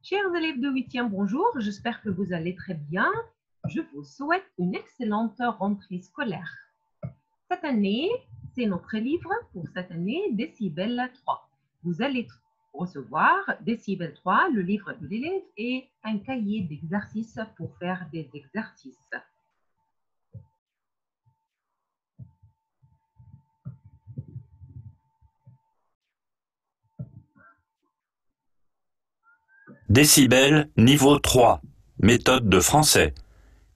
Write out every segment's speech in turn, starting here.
Chers élèves de 8e, bonjour, j'espère que vous allez très bien. Je vous souhaite une excellente rentrée scolaire. Cette année, c'est notre livre pour cette année, Décibel 3. Vous allez recevoir Décibel 3, le livre de l'élève et un cahier d'exercices pour faire des exercices. Décibel, niveau 3. Méthode de français.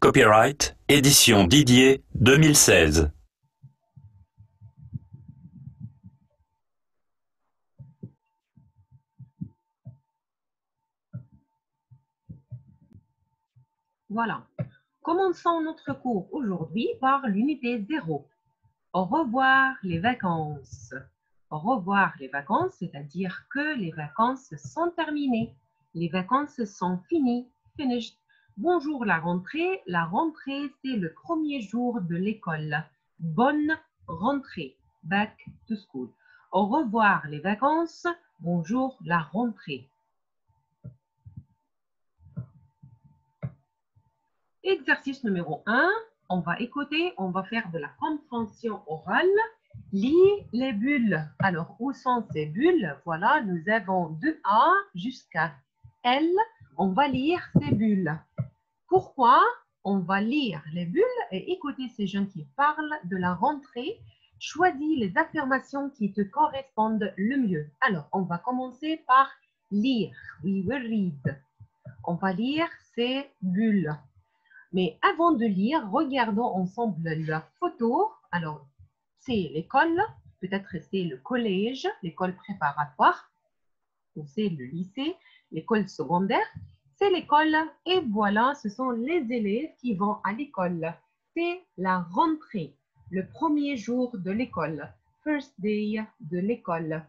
Copyright, édition Didier, 2016. Voilà. Commençons notre cours aujourd'hui par l'unité 0. Au revoir les vacances. Au revoir les vacances, c'est-à-dire que les vacances sont terminées. Les vacances sont finies. Finished. Bonjour la rentrée. La rentrée, c'est le premier jour de l'école. Bonne rentrée. Back to school. Au revoir les vacances. Bonjour la rentrée. Exercice numéro 1. On va écouter, on va faire de la compréhension orale. Lis les bulles. Alors, où sont ces bulles? Voilà, nous avons de A jusqu'à L. On va lire ces bulles. Pourquoi on va lire les bulles et écouter ces jeunes qui parlent de la rentrée? Choisis les affirmations qui te correspondent le mieux. Alors, on va commencer par lire. We will read. On va lire ces bulles. Mais avant de lire, regardons ensemble la photo. Alors, c'est l'école, peut-être c'est le collège, l'école préparatoire, ou c'est le lycée, l'école secondaire, c'est l'école. Et voilà, ce sont les élèves qui vont à l'école. C'est la rentrée, le premier jour de l'école, first day de l'école.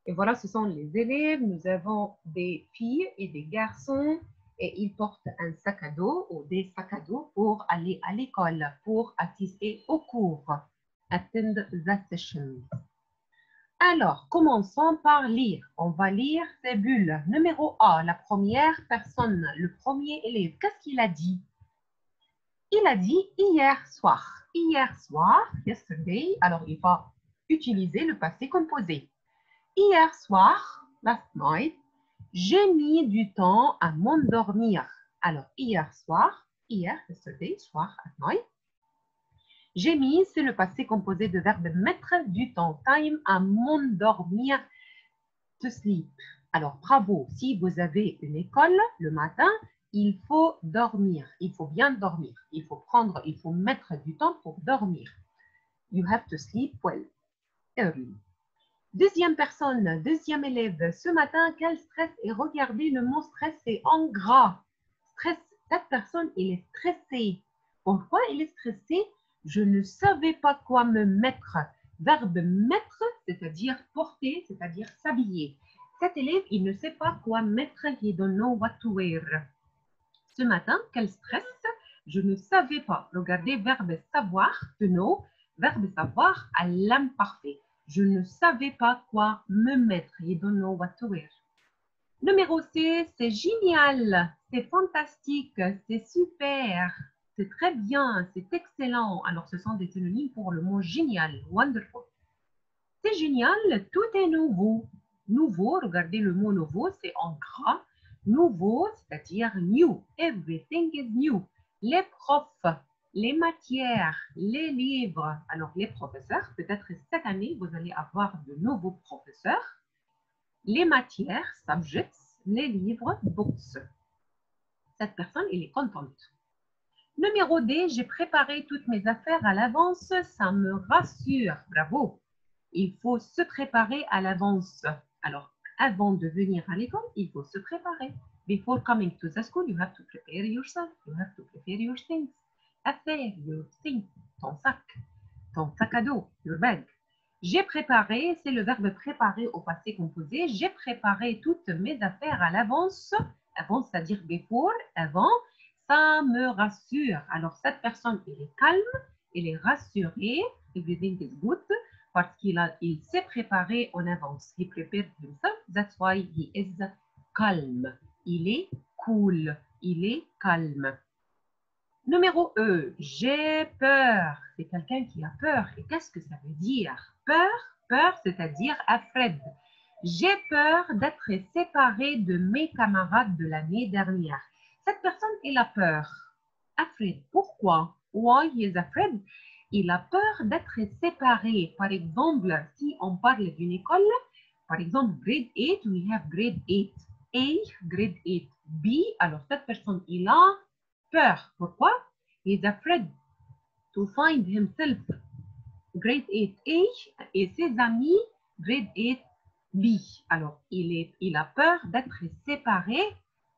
Et voilà, ce sont les élèves. Nous avons des filles et des garçons et ils portent un sac à dos ou des sacs à dos pour aller à l'école, pour assister aux cours. Attend the session. Alors, commençons par lire. On va lire ces bulles. Numéro A, la première personne, le premier élève. Qu'est-ce qu'il a dit? Il a dit hier soir. Hier soir, yesterday. Alors, il va utiliser le passé composé. Hier soir, last night, j'ai mis du temps à m'endormir. Alors, hier soir, hier, yesterday, soir, at night. J'ai mis, c'est le passé composé de verbe mettre du temps, time, à m'endormir, to sleep. Alors, bravo, si vous avez une école le matin, il faut dormir, il faut bien dormir. Il faut mettre du temps pour dormir. You have to sleep well, early. Deuxième personne, deuxième élève. Ce matin, quel stress? Et regardez, le mot stress, c'est en gras. Stress, cette personne, il est stressé. Pourquoi il est stressé? Je ne savais pas quoi me mettre. Verbe mettre, c'est-à-dire porter, c'est-à-dire s'habiller. Cet élève, il ne sait pas quoi mettre. He don't know what to wear. Ce matin, quel stress? Je ne savais pas. Regardez, verbe savoir, to know. Verbe savoir à l'imparfait. Je ne savais pas quoi me mettre. You don't know what to wear. Numéro C, c'est génial, c'est fantastique, c'est super, c'est très bien, c'est excellent. Alors, ce sont des synonymes pour le mot génial, wonderful. C'est génial, tout est nouveau. Nouveau, regardez le mot nouveau, c'est en gras. Nouveau, c'est-à-dire new. Everything is new. Les profs, les matières, les livres. Alors, les professeurs, peut-être cette année, vous allez avoir de nouveaux professeurs. Les matières, subjects, les livres, books. Cette personne, elle est contente. Numéro D, j'ai préparé toutes mes affaires à l'avance, ça me rassure. Bravo. Il faut se préparer à l'avance. Alors, avant de venir à l'école, il faut se préparer. Before coming to the school, you have to prepare yourself. You have to prepare your things. Affaires, your things, ton sac à dos, your bag. J'ai préparé, c'est le verbe préparer au passé composé. J'ai préparé toutes mes affaires à l'avance. Avance, c'est-à-dire before, avant. Ça me rassure. Alors, cette personne, elle est calme, elle est rassurée. Everything is good. Parce qu'il s'est préparé en avance. He prepared himself. That's why he is calm. il est cool, il est calme. Numéro E, j'ai peur. C'est quelqu'un qui a peur. Et qu'est-ce que ça veut dire? Peur, peur, c'est-à-dire afraid. J'ai peur d'être séparé de mes camarades de l'année dernière. Cette personne, elle a peur. Afraid. Pourquoi? Why he is afraid? Il a peur d'être séparé. Par exemple, si on parle d'une école, par exemple, grade 8, we have grade 8. A, grade 8. B, alors cette personne, il a peur. Pourquoi? He is afraid to find himself. Grade 8A et ses amis, grade 8B. Alors, il a peur d'être séparé,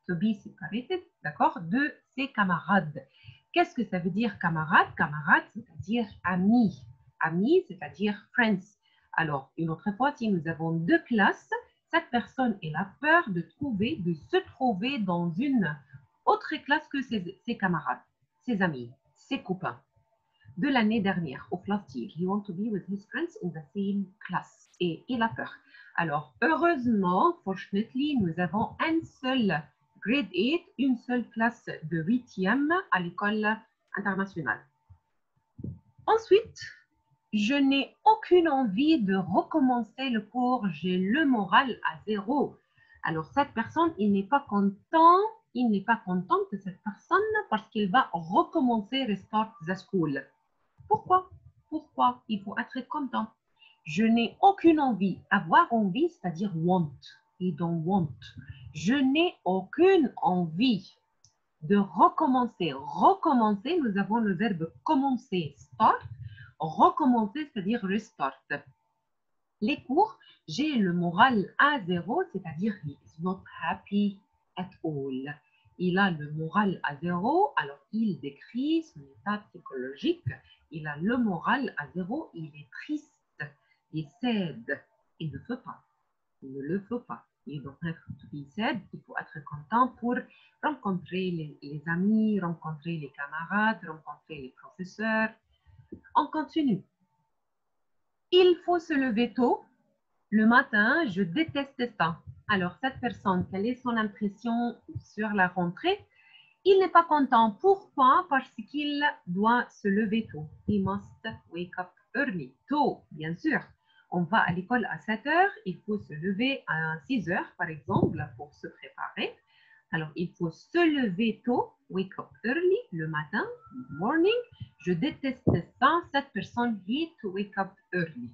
to be separated, d'accord, de ses camarades. Qu'est-ce que ça veut dire camarade? Camarade, c'est-à-dire ami. Ami, c'est-à-dire friends. Alors, une autre fois, si nous avons deux classes, cette personne, elle a peur de se trouver dans une autre classe que ses camarades, ses amis, ses copains. De l'année dernière, au last year, he wants to be with his friends in the same class. Et il a peur. Alors, heureusement, fortunately, nous avons un seul grade 8, une seule classe de 8e à l'école internationale. Ensuite, je n'ai aucune envie de recommencer le cours. J'ai le moral à zéro. Alors, cette personne, il n'est pas content de cette personne parce qu'il va recommencer restart the school. Pourquoi? Pourquoi? Il faut être content. Je n'ai aucune envie. Avoir envie, c'est-à-dire want. Et donc want. Je n'ai aucune envie de recommencer. Recommencer, nous avons le verbe commencer, start. Recommencer, c'est-à-dire restart. Les cours, j'ai le moral à zéro, c'est-à-dire he is not happy at all. Il a le moral à zéro, alors il décrit son état psychologique. Il a le moral à zéro, il est triste, il cède, il ne veut pas. Il ne le veut pas. Il doit être sad, il faut être content pour rencontrer les amis, rencontrer les camarades, rencontrer les professeurs. On continue. Il faut se lever tôt. Le matin, je déteste ça. Alors, cette personne, quelle est son impression sur la rentrée? Il n'est pas content. Pourquoi? Parce qu'il doit se lever tôt. He must wake up early. Tôt, bien sûr. On va à l'école à 7 heures. Il faut se lever à 6 heures, par exemple, pour se préparer. Alors, il faut se lever tôt. Wake up early, le matin, morning. Je déteste ça. Cette personne hate to wake up early.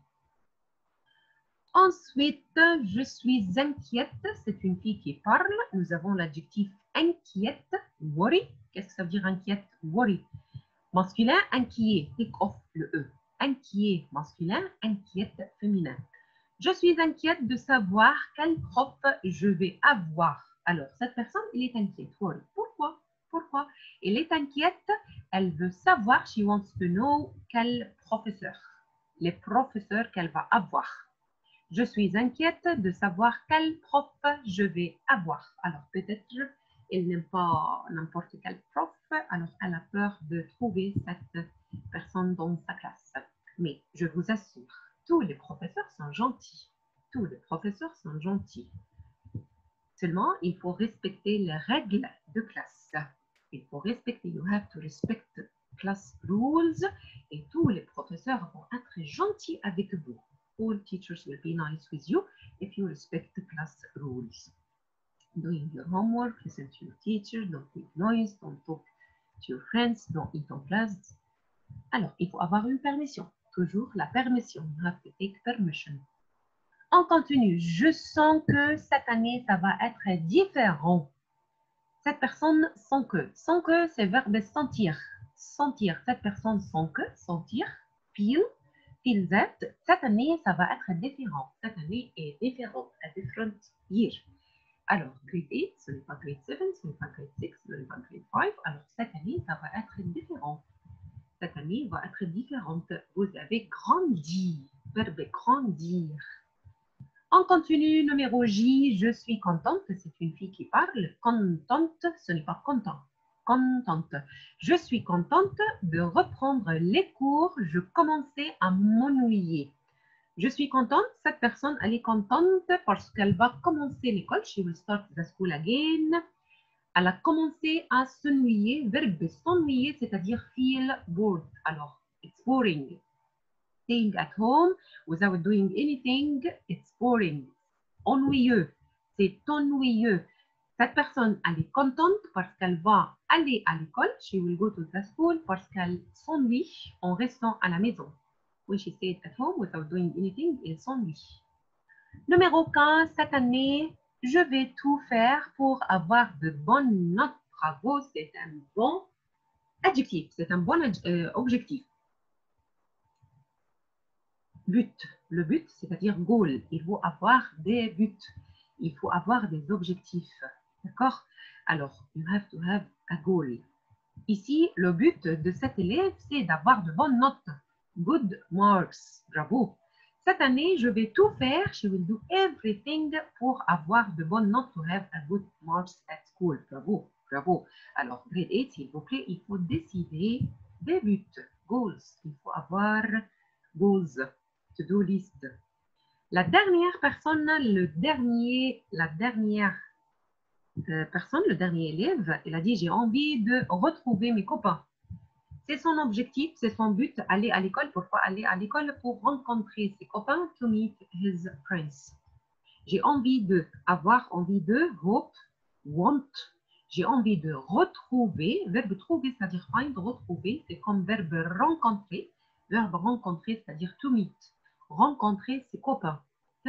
Ensuite, je suis inquiète. C'est une fille qui parle. Nous avons l'adjectif inquiète, worry. Qu'est-ce que ça veut dire inquiète? Worry. Masculin, inquiet. Take off le E. Inquiet, masculin. Inquiète, féminin. Je suis inquiète de savoir quel prof je vais avoir. Alors, cette personne, elle est inquiète. Worry. Pourquoi? Pourquoi? Elle est inquiète. Elle veut savoir, she wants to know, quel professeur. Les professeurs qu'elle va avoir. Je suis inquiète de savoir quel prof je vais avoir. Alors, peut-être elle n'aime pas n'importe quel prof, alors elle a peur de trouver cette personne dans sa classe. Mais je vous assure, tous les professeurs sont gentils. Tous les professeurs sont gentils. Seulement, il faut respecter les règles de classe. Il faut respecter, you have to respect class rules, et tous les professeurs vont être gentils avec vous. All teachers will be nice with you if you respect the class rules. Doing your homework, listen to your teacher, don't make noise, don't talk to your friends, don't eat en classe. Alors, il faut avoir une permission. Toujours la permission. You have to take permission. On continue. Je sens que cette année, ça va être différent. Cette personne sent que. Sent que, c'est verbe sentir. Sentir. Cette personne sent que, sentir, feel. Feel that, cette année, ça va être différent. Cette année est différente. A different year. Alors, grade 8, ce n'est pas grade 7, ce n'est pas grade 6, ce n'est pas grade 5. Alors, cette année, ça va être différent. Cette année va être différente. Vous avez grandi. Verbe grandir. On continue, numéro J. Je suis contente. C'est une fille qui parle. Contente, ce n'est pas content. Contente. Je suis contente de reprendre les cours. Je commençais à m'ennuyer. Je suis contente. Cette personne, elle est contente parce qu'elle va commencer l'école. She will start the school again. Elle a commencé à s'ennuyer. Verbe s'ennuyer, c'est-à-dire feel bored. Alors, it's boring. Staying at home without doing anything, it's boring. Ennuyeux, c'est ennuyeux. Cette personne, elle est contente parce qu'elle va aller à l'école. She will go to the school parce qu'elle s'ennuie en restant à la maison. When she stays at home without doing anything, elle s'ennuie. Numéro 15, cette année, je vais tout faire pour avoir de bonnes notes. Bravo, c'est un bon adjectif, c'est un bon objectif. But, le but, c'est-à-dire goal. Il faut avoir des buts. Il faut avoir des objectifs. D'accord? Alors, you have to have a goal. Ici, le but de cet élève, c'est d'avoir de bonnes notes. Good marks. Bravo. Cette année, je vais tout faire. She will do everything pour avoir de bonnes notes. To have a good marks at school. Bravo. Bravo. Alors, grade 8, s'il vous plaît, il faut décider des buts. Goals. Il faut avoir goals. To-do list. La dernière personne, le dernier élève, il a dit j'ai envie de retrouver mes copains. C'est son objectif, c'est son but, aller à l'école. Pourquoi aller à l'école? Pour rencontrer ses copains, to meet his friends. J'ai envie de, avoir envie de, hope, want. J'ai envie de retrouver, verbe trouver, c'est-à-dire find, retrouver, c'est comme verbe rencontrer. Verbe rencontrer, c'est-à-dire to meet. Rencontrer ses copains.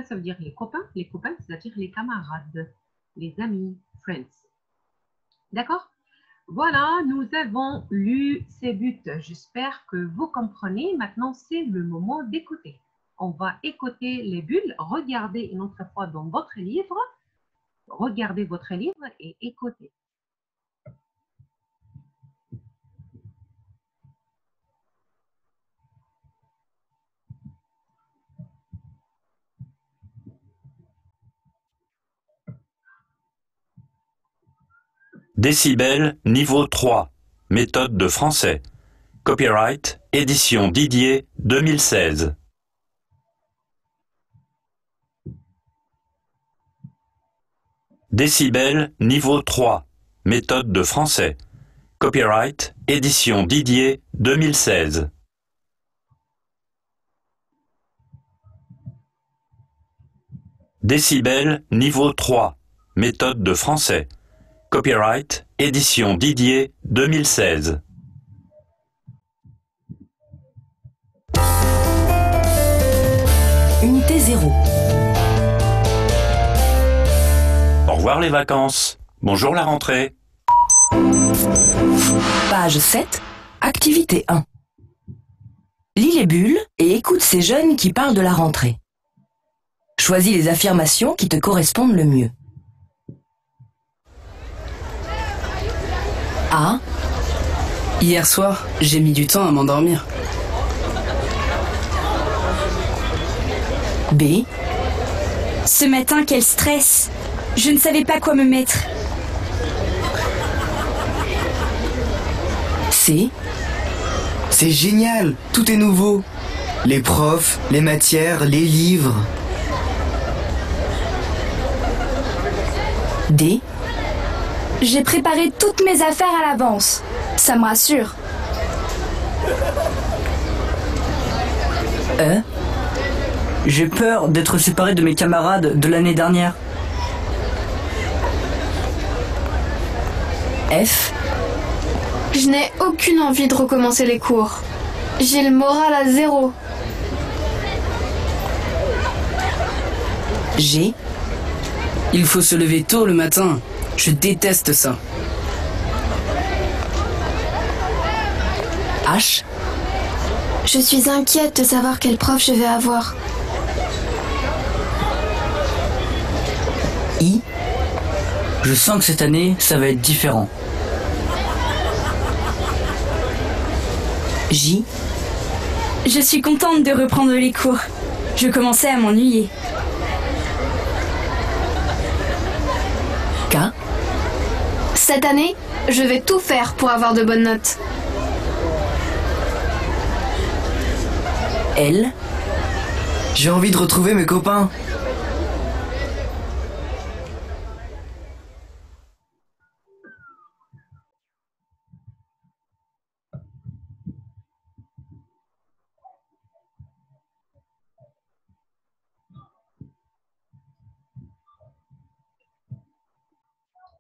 Ça veut dire les copains, c'est-à-dire les camarades, les amis, friends. D'accord? Voilà, nous avons lu ces buts. J'espère que vous comprenez. Maintenant, c'est le moment d'écouter. On va écouter les bulles. Regardez une autre fois dans votre livre. Regardez votre livre et écoutez. Décibel, niveau 3. Méthode de français. Copyright, édition Didier, 2016. Décibel, niveau 3. Méthode de français. Copyright, édition Didier, 2016. Décibel, niveau 3. Méthode de français. Copyright, édition Didier, 2016. Unité 0. Au revoir les vacances. Bonjour la rentrée. Page 7, activité 1. Lis les bulles et écoute ces jeunes qui parlent de la rentrée. Choisis les affirmations qui te correspondent le mieux. A. Hier soir, j'ai mis du temps à m'endormir. B. Ce matin, quel stress! Je ne savais pas quoi me mettre. C. C'est génial, tout est nouveau. Les profs, les matières, les livres. D. J'ai préparé toutes mes affaires à l'avance. Ça me rassure. E. J'ai peur d'être séparé de mes camarades de l'année dernière. F. Je n'ai aucune envie de recommencer les cours. J'ai le moral à 0. G. Il faut se lever tôt le matin. Je déteste ça. H. Je suis inquiète de savoir quel prof je vais avoir. I. Je sens que cette année, ça va être différent. J. Je suis contente de reprendre les cours. Je commençais à m'ennuyer. K. Cette année, je vais tout faire pour avoir de bonnes notes. L. J'ai envie de retrouver mes copains.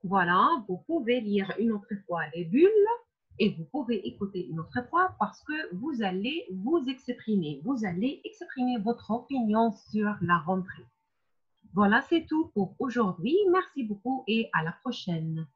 Voilà, vous pouvez lire une autre fois les bulles et vous pouvez écouter une autre fois parce que vous allez vous exprimer. Vous allez exprimer votre opinion sur la rentrée. Voilà, c'est tout pour aujourd'hui. Merci beaucoup et à la prochaine.